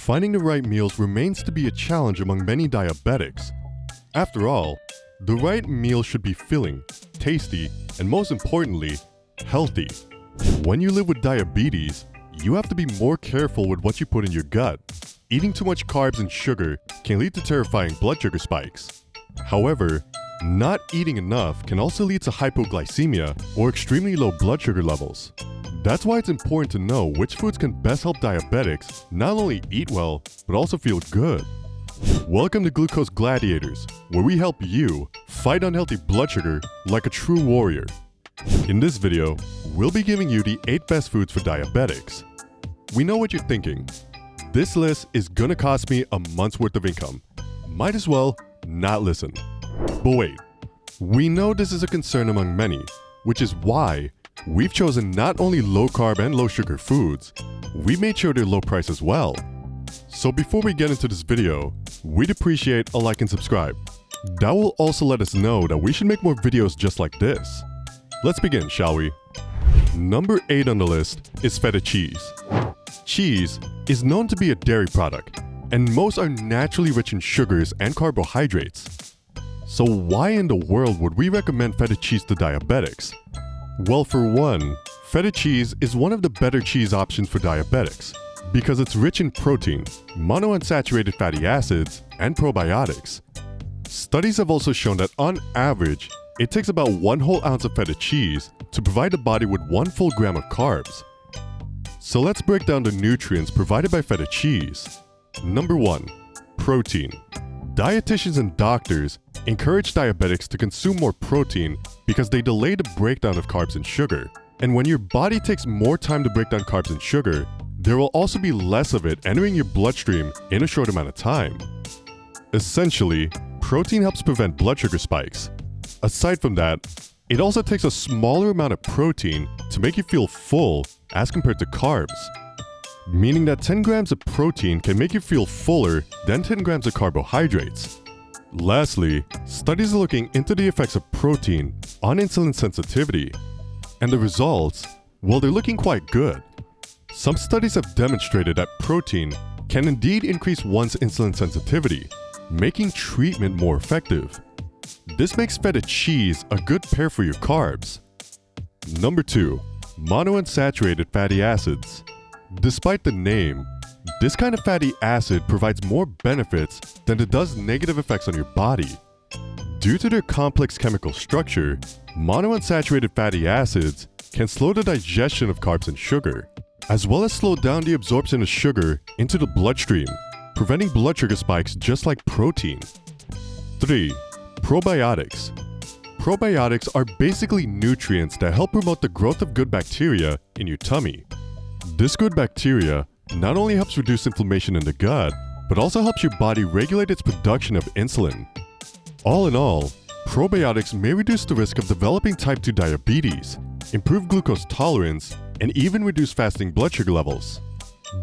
Finding the right meals remains to be a challenge among many diabetics. After all, the right meal should be filling, tasty, and most importantly, healthy. When you live with diabetes, you have to be more careful with what you put in your gut. Eating too much carbs and sugar can lead to terrifying blood sugar spikes. However, not eating enough can also lead to hypoglycemia or extremely low blood sugar levels. That's why it's important to know which foods can best help diabetics not only eat well, but also feel good. Welcome to Glucose Gladiators, where we help you fight unhealthy blood sugar like a true warrior. In this video, we'll be giving you the 8 best foods for diabetics. We know what you're thinking. This list is gonna cost me a month's worth of income. Might as well not listen. But wait, we know this is a concern among many, which is why we've chosen not only low-carb and low-sugar foods, we made sure they're low price as well. So before we get into this video, we'd appreciate a like and subscribe. That will also let us know that we should make more videos just like this. Let's begin, shall we? Number 8 on the list is feta cheese. Cheese is known to be a dairy product, and most are naturally rich in sugars and carbohydrates. So why in the world would we recommend feta cheese to diabetics? Well, for one, feta cheese is one of the better cheese options for diabetics because it's rich in protein, monounsaturated fatty acids, and probiotics. Studies have also shown that on average, it takes about 1 whole ounce of feta cheese to provide the body with 1 full gram of carbs. So let's break down the nutrients provided by feta cheese. Number 1, protein. Dietitians and doctors encourage diabetics to consume more protein because they delay the breakdown of carbs and sugar. And when your body takes more time to break down carbs and sugar, there will also be less of it entering your bloodstream in a short amount of time. Essentially, protein helps prevent blood sugar spikes. Aside from that, it also takes a smaller amount of protein to make you feel full as compared to carbs. Meaning that 10 grams of protein can make you feel fuller than 10 grams of carbohydrates. Lastly, studies are looking into the effects of protein on insulin sensitivity. And the results, well, they're looking quite good. Some studies have demonstrated that protein can indeed increase one's insulin sensitivity, making treatment more effective. This makes feta cheese a good pair for your carbs. Number 2, monounsaturated fatty acids. Despite the name, this kind of fatty acid provides more benefits than it does negative effects on your body. Due to their complex chemical structure, monounsaturated fatty acids can slow the digestion of carbs and sugar, as well as slow down the absorption of sugar into the bloodstream, preventing blood sugar spikes just like protein. 3. Probiotics. Probiotics are basically nutrients that help promote the growth of good bacteria in your tummy. This good bacteria not only helps reduce inflammation in the gut, but also helps your body regulate its production of insulin. All in all, probiotics may reduce the risk of developing type 2 diabetes, improve glucose tolerance, and even reduce fasting blood sugar levels.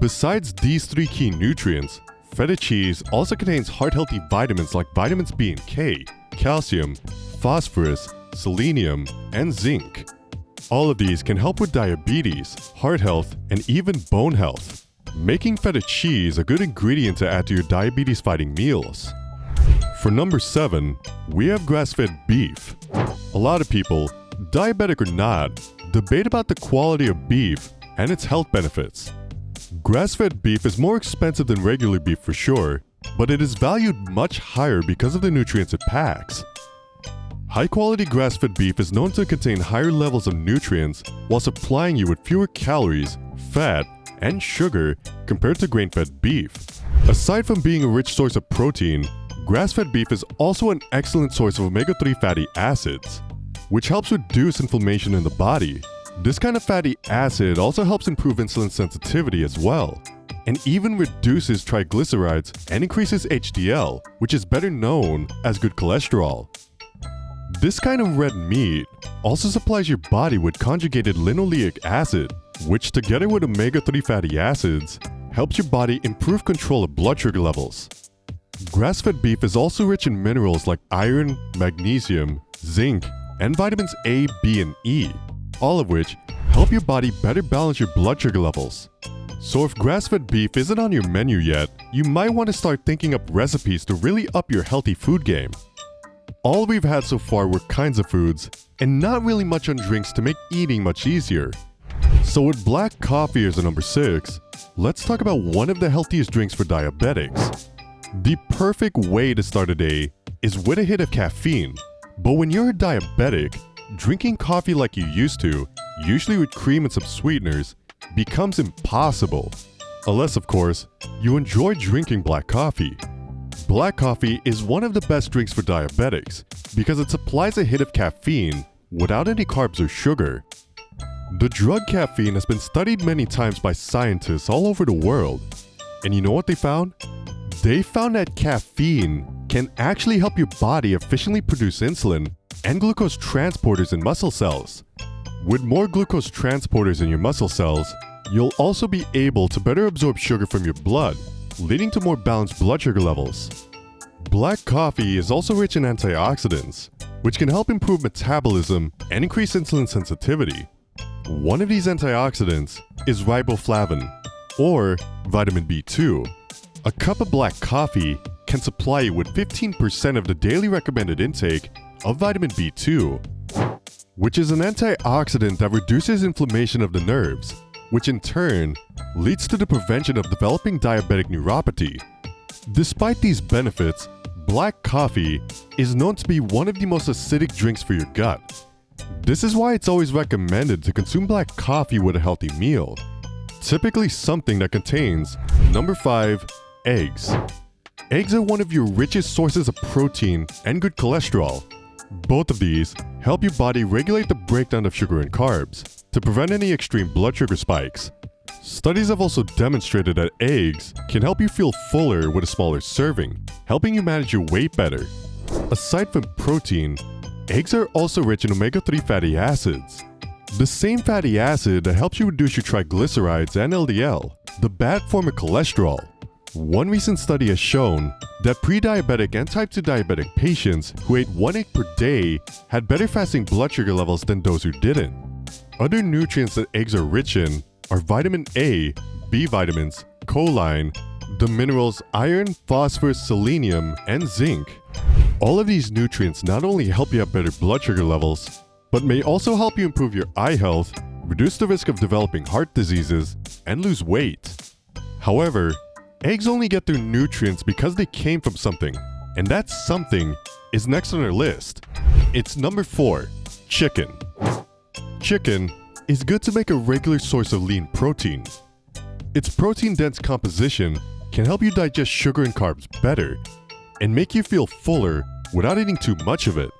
Besides these 3 key nutrients, feta cheese also contains heart-healthy vitamins like vitamins B and K, calcium, phosphorus, selenium, and zinc. All of these can help with diabetes, heart health, and even bone health, making feta cheese a good ingredient to add to your diabetes-fighting meals. For number 7, we have grass-fed beef. A lot of people, diabetic or not, debate about the quality of beef and its health benefits. Grass-fed beef is more expensive than regular beef for sure, but it is valued much higher because of the nutrients it packs. High-quality grass-fed beef is known to contain higher levels of nutrients while supplying you with fewer calories, fat, and sugar compared to grain-fed beef. Aside from being a rich source of protein, grass-fed beef is also an excellent source of omega-3 fatty acids, which helps reduce inflammation in the body. This kind of fatty acid also helps improve insulin sensitivity as well, and even reduces triglycerides and increases HDL, which is better known as good cholesterol. This kind of red meat also supplies your body with conjugated linoleic acid, which together with omega-3 fatty acids, helps your body improve control of blood sugar levels. Grass-fed beef is also rich in minerals like iron, magnesium, zinc, and vitamins A, B, and E, all of which help your body better balance your blood sugar levels. So if grass-fed beef isn't on your menu yet, you might want to start thinking up recipes to really up your healthy food game. All we've had so far were kinds of foods, and not really much on drinks to make eating much easier. So with black coffee as a number 6, let's talk about one of the healthiest drinks for diabetics. The perfect way to start a day is with a hit of caffeine. But when you're a diabetic, drinking coffee like you used to, usually with cream and some sweeteners, becomes impossible. Unless, of course, you enjoy drinking black coffee. Black coffee is one of the best drinks for diabetics because it supplies a hit of caffeine without any carbs or sugar. The drug caffeine has been studied many times by scientists all over the world. And you know what they found? They found that caffeine can actually help your body efficiently produce insulin and glucose transporters in muscle cells. With more glucose transporters in your muscle cells, you'll also be able to better absorb sugar from your blood, leading to more balanced blood sugar levels. Black coffee is also rich in antioxidants, which can help improve metabolism and increase insulin sensitivity. One of these antioxidants is riboflavin, or vitamin B2. A cup of black coffee can supply you with 15% of the daily recommended intake of vitamin B2, which is an antioxidant that reduces inflammation of the nerves, which in turn leads to the prevention of developing diabetic neuropathy. Despite these benefits, black coffee is known to be one of the most acidic drinks for your gut. This is why it's always recommended to consume black coffee with a healthy meal, typically something that contains number 5, eggs. Eggs are one of your richest sources of protein and good cholesterol. Both of these help your body regulate the breakdown of sugar and carbs to prevent any extreme blood sugar spikes. Studies have also demonstrated that eggs can help you feel fuller with a smaller serving, helping you manage your weight better. Aside from protein, eggs are also rich in omega-3 fatty acids, the same fatty acid that helps you reduce your triglycerides and LDL, the bad form of cholesterol. One recent study has shown that pre-diabetic and type 2 diabetic patients who ate 1 egg per day had better fasting blood sugar levels than those who didn't. Other nutrients that eggs are rich in are vitamin A, B vitamins, choline, the minerals iron, phosphorus, selenium, and zinc. All of these nutrients not only help you have better blood sugar levels, but may also help you improve your eye health, reduce the risk of developing heart diseases, and lose weight. However, eggs only get their nutrients because they came from something, and that something is next on our list. It's number 4, chicken. Chicken is good to make a regular source of lean protein. Its protein-dense composition can help you digest sugar and carbs better and make you feel fuller without eating too much of it.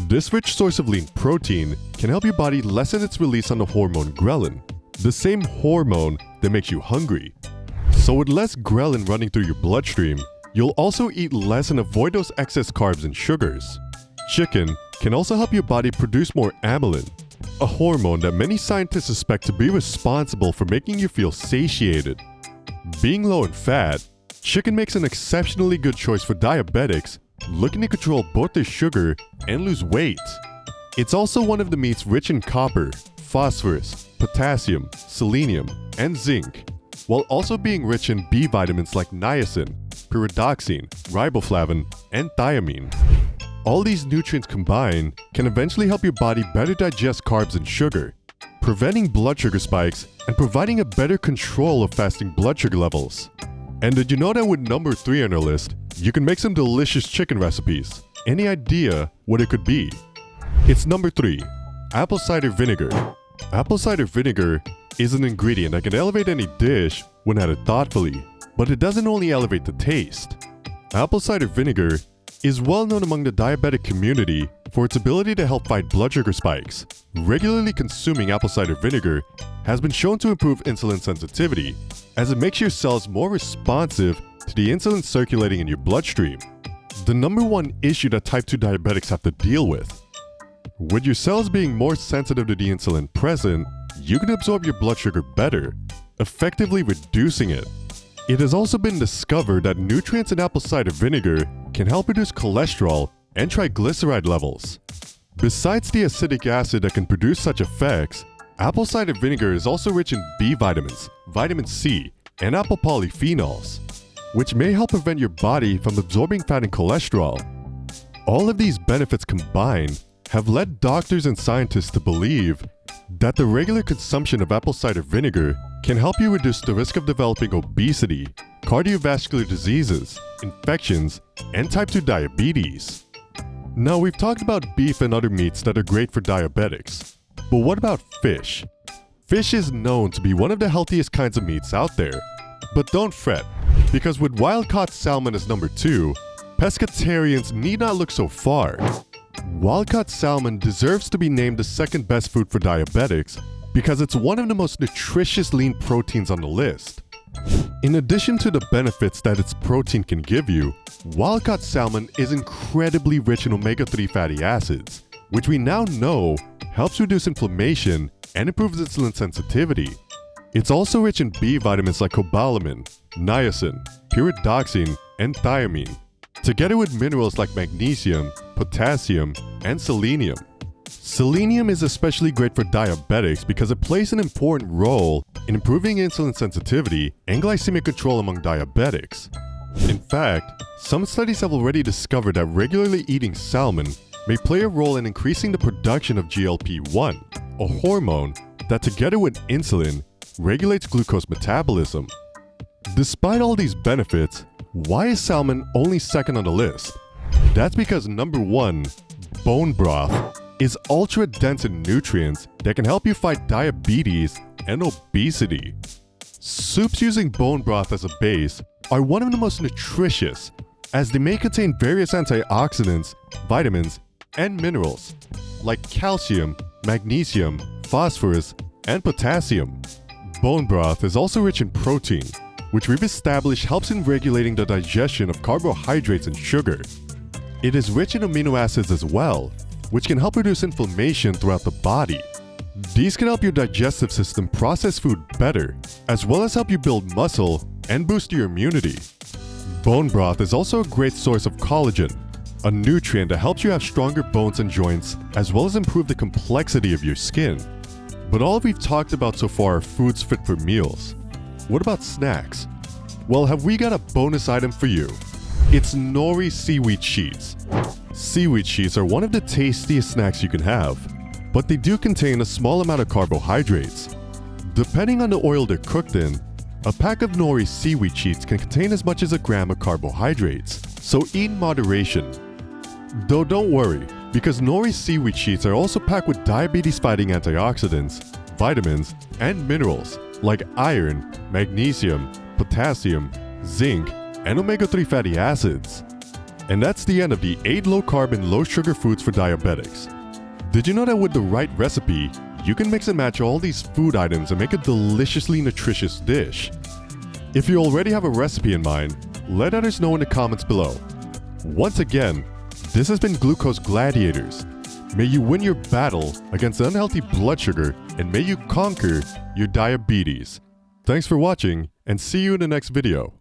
This rich source of lean protein can help your body lessen its release on the hormone ghrelin, the same hormone that makes you hungry. So with less ghrelin running through your bloodstream, you'll also eat less and avoid those excess carbs and sugars. Chicken can also help your body produce more amylin, a hormone that many scientists suspect to be responsible for making you feel satiated. Being low in fat, chicken makes an exceptionally good choice for diabetics looking to control both their sugar and lose weight. It's also one of the meats rich in copper, phosphorus, potassium, selenium, and zinc, while also being rich in B vitamins like niacin, pyridoxine, riboflavin, and thiamine. All these nutrients combined can eventually help your body better digest carbs and sugar, preventing blood sugar spikes and providing a better control of fasting blood sugar levels. And did you know that with number 3 on our list, you can make some delicious chicken recipes? Any idea what it could be? It's number 3, apple cider vinegar. Apple cider vinegar is an ingredient that can elevate any dish when added thoughtfully, but it doesn't only elevate the taste. Apple cider vinegar is well known among the diabetic community for its ability to help fight blood sugar spikes. Regularly consuming apple cider vinegar has been shown to improve insulin sensitivity, as it makes your cells more responsive to the insulin circulating in your bloodstream. The number one issue that type 2 diabetics have to deal with. With your cells being more sensitive to the insulin present, you can absorb your blood sugar better, effectively reducing it. It has also been discovered that nutrients in apple cider vinegar can help reduce cholesterol and triglyceride levels. Besides the acidic acid that can produce such effects, apple cider vinegar is also rich in B vitamins, vitamin C, and apple polyphenols, which may help prevent your body from absorbing fat and cholesterol. All of these benefits combined have led doctors and scientists to believe that the regular consumption of apple cider vinegar can help you reduce the risk of developing obesity, cardiovascular diseases, infections, and type 2 diabetes. Now, we've talked about beef and other meats that are great for diabetics, but what about fish? Fish is known to be one of the healthiest kinds of meats out there, but don't fret, because with wild-caught salmon as number 2, pescatarians need not look so far. Wild-caught salmon deserves to be named the second best food for diabetics because it's one of the most nutritious lean proteins on the list. In addition to the benefits that its protein can give you, wild-caught salmon is incredibly rich in omega-3 fatty acids, which we now know helps reduce inflammation and improves insulin sensitivity. It's also rich in B vitamins like cobalamin, niacin, pyridoxine, and thiamine, together with minerals like magnesium, potassium, and selenium. Selenium is especially great for diabetics because it plays an important role in improving insulin sensitivity and glycemic control among diabetics. In fact, some studies have already discovered that regularly eating salmon may play a role in increasing the production of GLP-1, a hormone that together with insulin regulates glucose metabolism. Despite all these benefits, why is salmon only second on the list? That's because number 1, bone broth, is ultra dense in nutrients that can help you fight diabetes and obesity. Soups using bone broth as a base are one of the most nutritious, as they may contain various antioxidants, vitamins, and minerals like calcium, magnesium, phosphorus, and potassium. Bone broth is also rich in protein, which we've established helps in regulating the digestion of carbohydrates and sugar. It is rich in amino acids as well, which can help reduce inflammation throughout the body. These can help your digestive system process food better, as well as help you build muscle and boost your immunity. Bone broth is also a great source of collagen, a nutrient that helps you have stronger bones and joints, as well as improve the complexity of your skin. But all we've talked about so far are foods fit for meals. What about snacks? Well, have we got a bonus item for you? It's nori seaweed sheets. Seaweed sheets are one of the tastiest snacks you can have, but they do contain a small amount of carbohydrates. Depending on the oil they're cooked in, a pack of nori seaweed sheets can contain as much as 1 gram of carbohydrates, so eat in moderation. Though don't worry, because nori seaweed sheets are also packed with diabetes-fighting antioxidants, vitamins, and minerals like iron, magnesium, potassium, zinc, and omega-3 fatty acids. And that's the end of the 8 low-carb and low-sugar foods for diabetics. Did you know that with the right recipe, you can mix and match all these food items and make a deliciously nutritious dish? If you already have a recipe in mind, let others know in the comments below. Once again, this has been Glucose Gladiators. May you win your battle against unhealthy blood sugar, and may you conquer your diabetes. Thanks for watching, and see you in the next video.